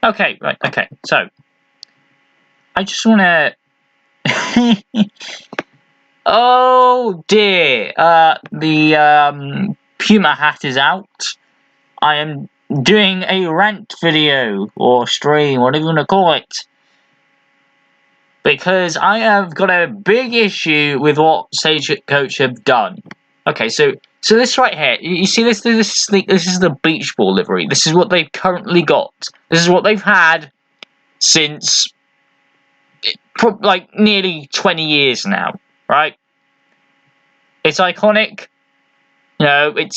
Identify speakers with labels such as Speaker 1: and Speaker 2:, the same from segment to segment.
Speaker 1: Okay, right, okay. So, I just want to... Oh, dear. The Puma hat is out. I am doing a rant video, or stream, whatever you want to call it. Because I have got a big issue with what Stagecoach have done. Okay, so this right here, you see this is the beach ball livery. This is what they've currently got. This is what they've had since like nearly 20 years now, right? It's iconic. You know, it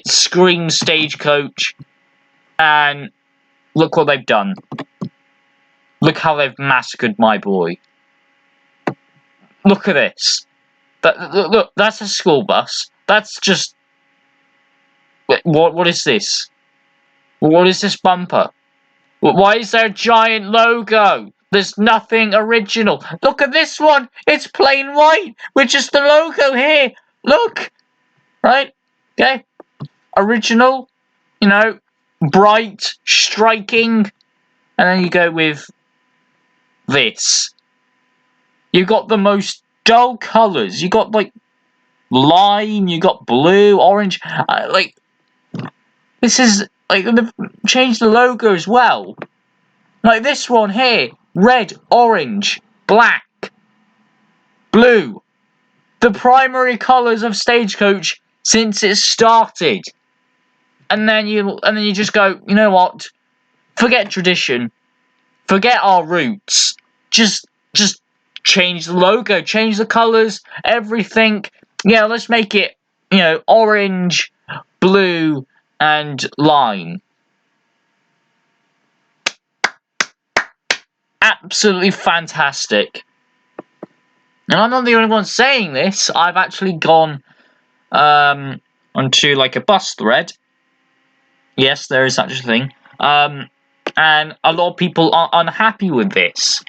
Speaker 1: screams Stagecoach, and look what they've done. Look how they've massacred my boy. Look at this. Look, that's a school bus. That's just... What is this? What is this bumper? Why is there a giant logo? There's nothing original. Look at this one. It's plain white with just the logo here. Look. Right? Okay. Original. You know, bright, striking. And then you go with this. You got the most dull colours. You got like lime. You got blue, orange. Like this is like they've changed the logo as well. Like this one here, red, orange, black, blue. The primary colours of Stagecoach since it started. And then you just go, you know what? Forget tradition. Forget our roots. Just change the logo, change the colours, everything. Yeah, let's make it, you know, orange, blue, and lime. Absolutely fantastic. And I'm not the only one saying this. I've actually gone onto like a bus thread. Yes, there is such a thing. And a lot of people are unhappy with this.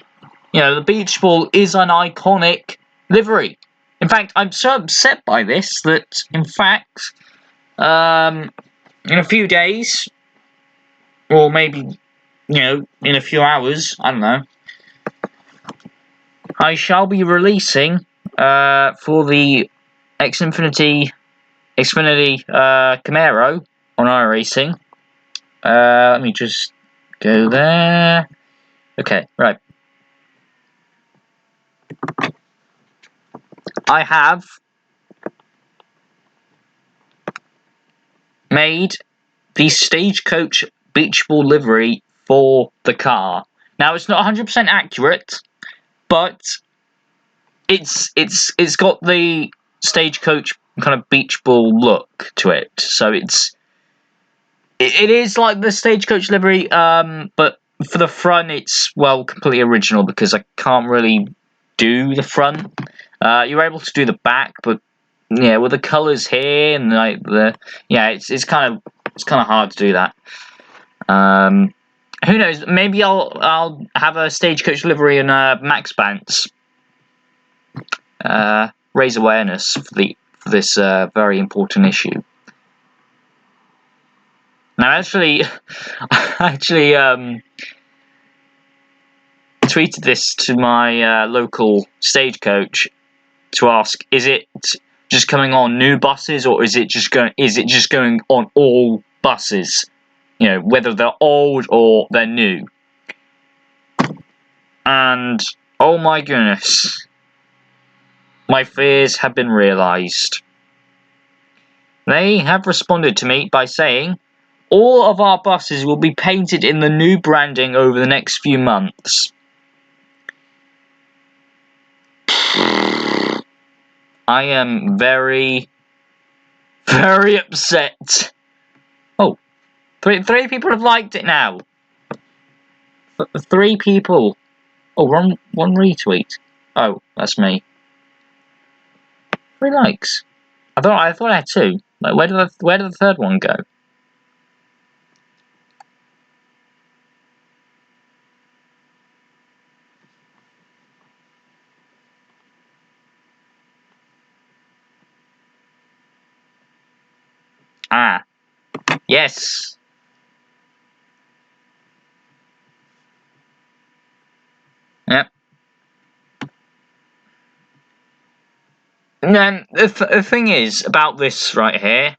Speaker 1: You know, the beach ball is an iconic livery. In fact, I'm so upset by this that, in fact, in a few days, or maybe, you know, in a few hours, I don't know, I shall be releasing for the Xfinity Camaro on iRacing. Let me just go there. Okay, right. I have made the Stagecoach beach ball livery for the car. Now it's not 100% accurate, but it's got the Stagecoach kind of beach ball look to it. So it is like the Stagecoach livery, but for the front it's completely original because I can't really do the front. You're able to do the back, but yeah, with the colours here and like it's kind of hard to do that. Who knows? Maybe I'll have a Stagecoach livery and Max Bants. Raise awareness for this very important issue. Now, I tweeted this to my local Stagecoach to ask: is it just coming on new buses, or is it just going on all buses? You know, whether they're old or they're new. And oh my goodness, my fears have been realised. They have responded to me by saying all of our buses will be painted in the new branding over the next few months. I am very, very upset. Oh, three people have liked it now. 3 people. Oh, one retweet. Oh, that's me. 3 likes. I thought I had 2. Like, where did the third one go? Ah, yes. then the thing is about this right here.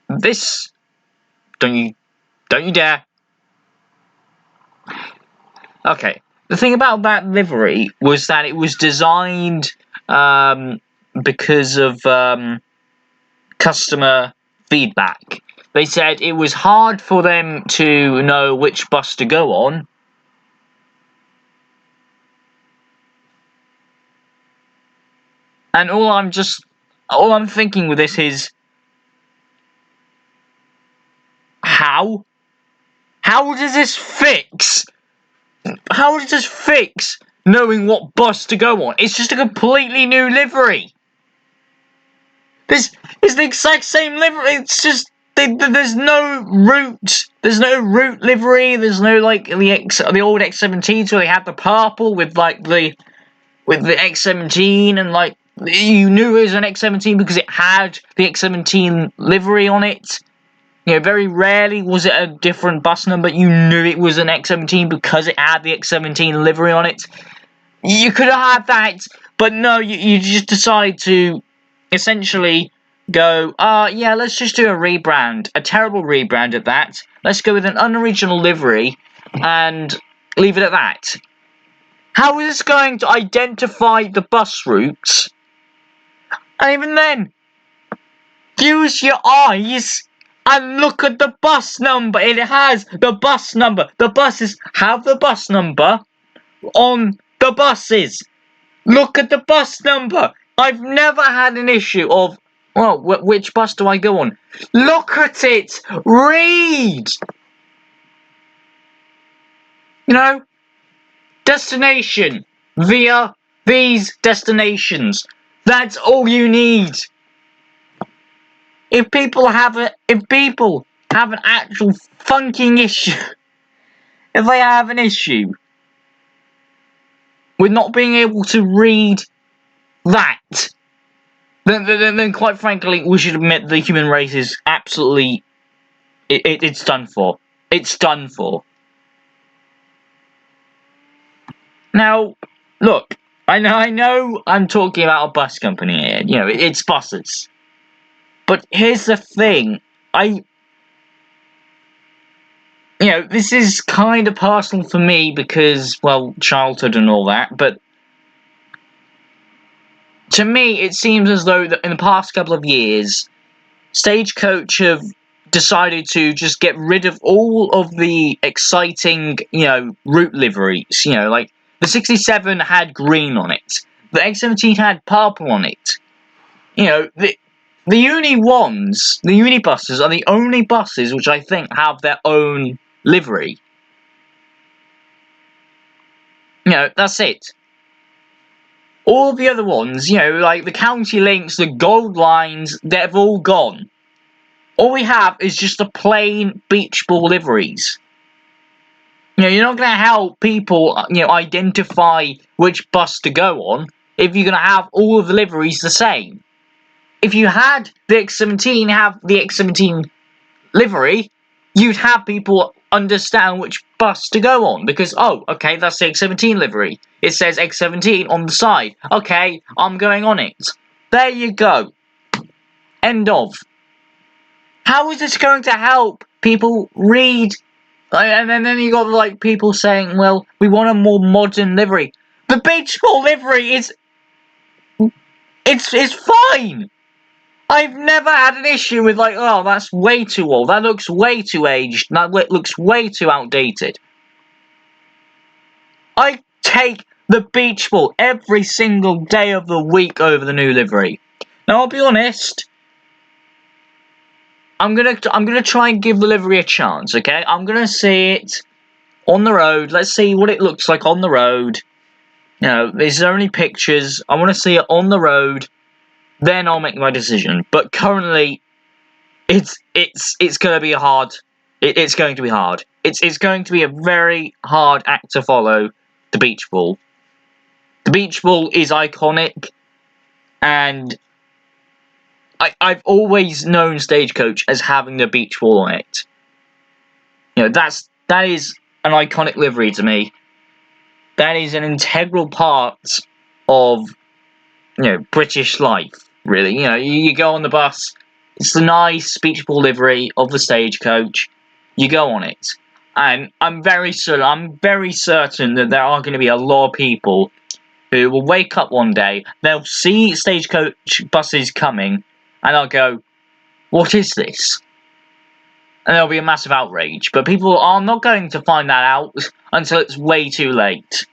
Speaker 1: This don't you dare. Okay, the thing about that livery was that it was designed because of customer feedback. They said it was hard for them to know which bus to go on. And all I'm thinking with this is, how? How does this fix? How does this fix knowing what bus to go on? It's just a completely new livery. This is the exact same livery. It's just there's no route. There's no route livery. There's no like the old X17s where they had the purple with the X17 and like you knew it was an X17 because it had the X17 livery on it. You know, very rarely was it a different bus number. You knew it was an X17 because it had the X17 livery on it. You could have had that, but no, you just decide to essentially go, yeah, let's just do a rebrand. A terrible rebrand at that. Let's go with an unoriginal livery and leave it at that. How is this going to identify the bus routes? And even then, use your eyes and look at the bus number. It has the bus number. The buses have the bus number on the buses. Look at the bus number. I've never had an issue of, well, which bus do I go on? Look at it. Read. You know, destination via these destinations. That's all you need. If people have an actual funking issue, if they have an issue with not being able to read that, then quite frankly, we should admit the human race is absolutely, it's done for. It's done for. Now, look, I know I'm talking about a bus company here. You know, it's buses. But here's the thing, this is kind of personal for me because, well, childhood and all that, but to me, it seems as though that in the past couple of years, Stagecoach have decided to just get rid of all of the exciting, route liveries. Like the 67 had green on it, the X17 had purple on it. The uni buses are the only buses which I think have their own livery. That's it. All the other ones, like the County Links, the Gold Lines, they've all gone. All we have is just the plain beach ball liveries. You're not going to help people, identify which bus to go on if you're going to have all of the liveries the same. If you had the X17 have the X17 livery, you'd have people understand which bus to go on because, oh, okay, that's the X17 livery. It says X17 on the side. Okay, I'm going on it. There you go. End of. How is this going to help people read? And then you got like people saying, well, we want a more modern livery. The beach ball livery is it's fine. I've never had an issue with like, oh, that's way too old. That looks way too aged. That looks way too outdated. I take the beach ball every single day of the week over the new livery. Now, I'll be honest. I'm gonna try and give the livery a chance. Okay, I'm gonna see it on the road. Let's see what it looks like on the road. There's only pictures. I want to see it on the road. Then I'll make my decision. But currently, it's going to be hard. It's going to be hard. It's going to be a very hard act to follow. The beach ball. The beach ball is iconic, and I've always known Stagecoach as having the beach ball on it. That is an iconic livery to me. That is an integral part of British life, really. You go on the bus, it's the nice beach ball livery of the Stagecoach, you go on it. And I'm very certain that there are going to be a lot of people who will wake up one day, they'll see Stagecoach buses coming, and they'll go, what is this? And there'll be a massive outrage. But people are not going to find that out until it's way too late.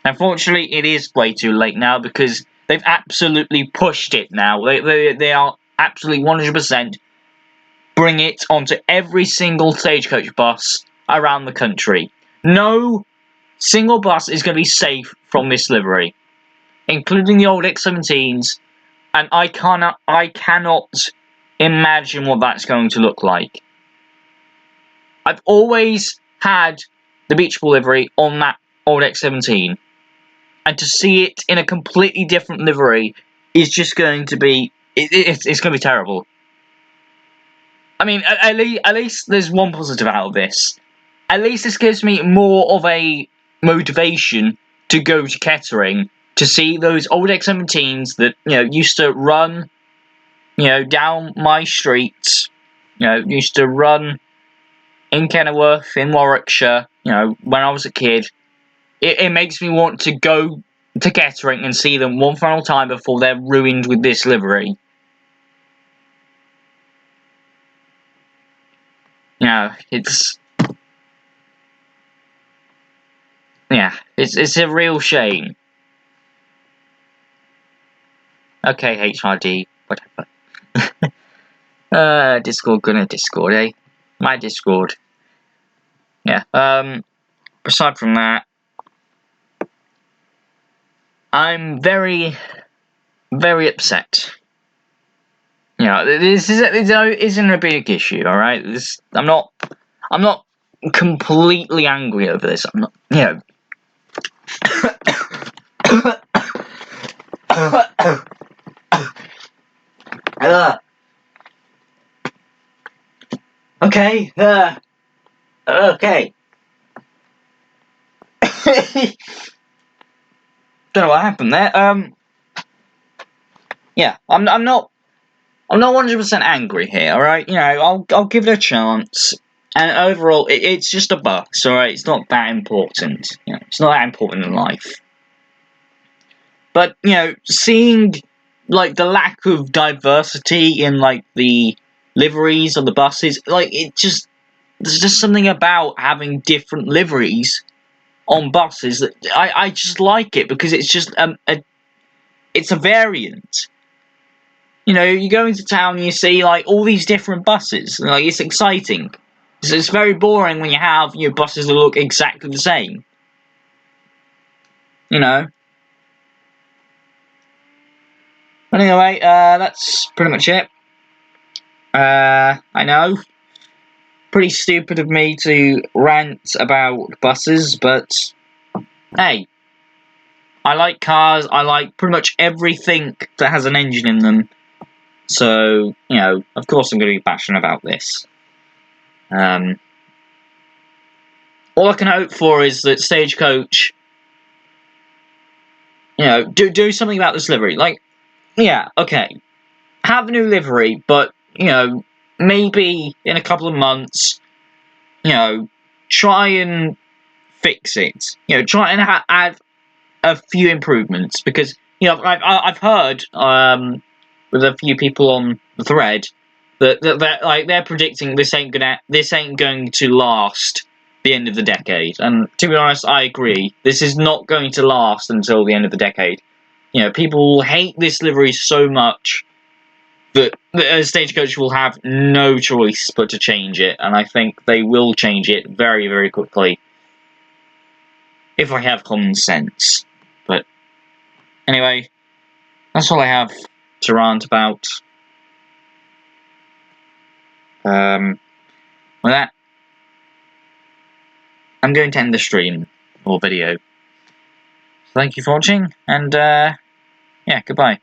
Speaker 1: Unfortunately, it is way too late now because they've absolutely pushed it now. They are absolutely 100% bring it onto every single Stagecoach bus around the country. No single bus is going to be safe from this livery, including the old X17s, and I cannot imagine what that's going to look like. I've always had the beach ball livery on that old X17, and to see it in a completely different livery is just going to be it's going to be terrible. I mean, at least there's one positive out of this. At least this gives me more of a motivation to go to Kettering to see those old X17s that used to run down my streets. Used to run in Kenilworth, in Warwickshire. When I was a kid. It makes me want to go to Kettering and see them one final time before they're ruined with this livery. It's a real shame. Okay, HRD, whatever. Discord gonna Discord, eh? My Discord. Yeah. Aside from that, I'm very, very upset. This isn't a big issue, all right? I'm not completely angry over this. I'm not, Okay. Okay. Don't know what happened there. Yeah, I'm not 100% angry here. All right, I'll give it a chance. And overall, it's just a bus. All right, it's not that important. It's not that important in life. But seeing the lack of diversity in the liveries on the buses, there's just something about having different liveries on buses that I just like it because it's just it's a variant. You go into town and you see all these different buses. It's exciting. It's very boring when you have buses that look exactly the same. But anyway, that's pretty much it. I know, pretty stupid of me to rant about buses, but hey, I like cars. I like pretty much everything that has an engine in them. So, of course I'm going to be passionate about this. All I can hope for is that Stagecoach, do something about this livery. Okay, have a new livery, but, maybe in a couple of months, try and fix it. Try and add a few improvements, because, I've heard, with a few people on the thread, that they're predicting this ain't going to last the end of the decade. And to be honest, I agree. This is not going to last until the end of the decade. People hate this livery so much that a Stagecoach will have no choice but to change it, and I think they will change it very, very quickly if I have common sense. But anyway, that's all I have to rant about. With that, I'm going to end the stream or video. Thank you for watching, and yeah, goodbye.